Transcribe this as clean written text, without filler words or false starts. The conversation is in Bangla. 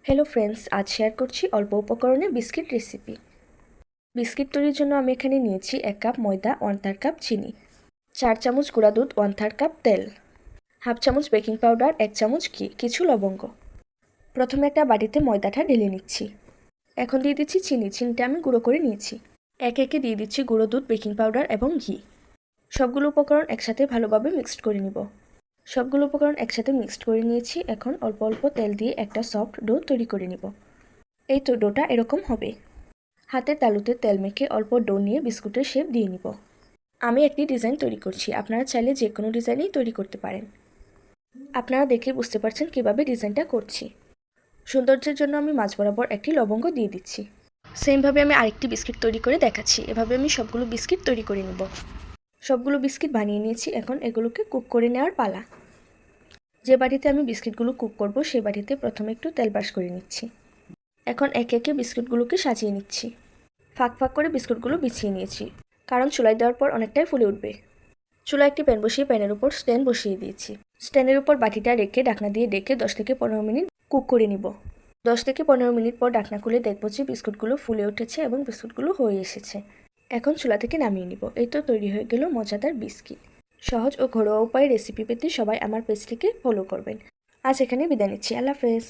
হ্যালো ফ্রেন্ডস, আজ শেয়ার করছি অল্প উপকরণে বিস্কিট রেসিপি। বিস্কিট তৈরির জন্য আমি এখানে নিয়েছি 1 কাপ ময়দা, 1/3 কাপ চিনি, 4 চামচ গুঁড়া দুধ, 1/3 কাপ তেল, হাফ চামচ বেকিং পাউডার, 1 চামচ ঘি, কিছু লবঙ্গ। প্রথমে একটা বাটিতে ময়দাটা ঢেলে নিচ্ছি। এখন দিয়ে দিচ্ছি চিনিটা আমি গুঁড়ো করে নিয়েছি। একে একে দিয়ে দিচ্ছি গুঁড়ো দুধ, বেকিং পাউডার এবং ঘি। সবগুলো উপকরণ একসাথে ভালোভাবে মিক্সড করে নিব। সবগুলো উপকরণ একসাথে মিক্সড করে নিয়েছি। এখন অল্প অল্প তেল দিয়ে একটা সফট ডো তৈরি করে নিব। এই তো ডোটা এরকম হবে। হাতের তালুতে তেল মেখে অল্প ডো নিয়ে বিস্কুটের শেপ দিয়ে নিব। আমি একটি ডিজাইন তৈরি করছি, আপনারা চাইলে যে কোনো ডিজাইনেই তৈরি করতে পারেন। আপনারা দেখে বুঝতে পারছেন কিভাবে ডিজাইনটা করছি। সৌন্দর্যের জন্য আমি মাঝ বরাবর একটি লবঙ্গ দিয়ে দিচ্ছি। সেমভাবে আমি আরেকটি বিস্কিট তৈরি করে দেখাচ্ছি। এভাবে আমি সবগুলো বিস্কিট তৈরি করে নেব। সবগুলো বিস্কিট বানিয়ে নিয়েছি। এখন এগুলোকে কুক করে নেওয়ার পালা। যে বাটিতে আমি বিস্কিটগুলো কুক করব সেই বাটিতে প্রথমে একটু তেল ব্রাশ করে নিচ্ছি। এখন একে একে বিস্কুটগুলোকে সাজিয়ে নিচ্ছি। ফাঁক ফাঁক করে বিস্কুটগুলো বিছিয়ে নিয়েছি, কারণ চুলায় দেওয়ার পর অনেকটাই ফুলে উঠবে। চুলায় একটি প্যান বসিয়ে প্যানের উপর স্ট্যান্ড বসিয়ে দিয়েছি। স্ট্যান্ডের উপর বাটিটা রেখে ঢাকনা দিয়ে ডেকে 10 থেকে 15 মিনিট কুক করে নিব। 10 থেকে 15 মিনিট পর ঢাকনা খুলে দেখব যে বিস্কুটগুলো ফুলে উঠেছে এবং বিস্কুটগুলো হয়ে এসেছে। এখন চুলা থেকে নামিয়ে নিব। এই তো তৈরি হয়ে গেল মজাদার বিস্কিট। সহজ ও ঘরোয়া উপায়ে রেসিপি পেতে সবাই আমার পেজটিকে ফলো করবেন। আজ এখানে বিদায় নিচ্ছি। আল্লাহ হাফেজ।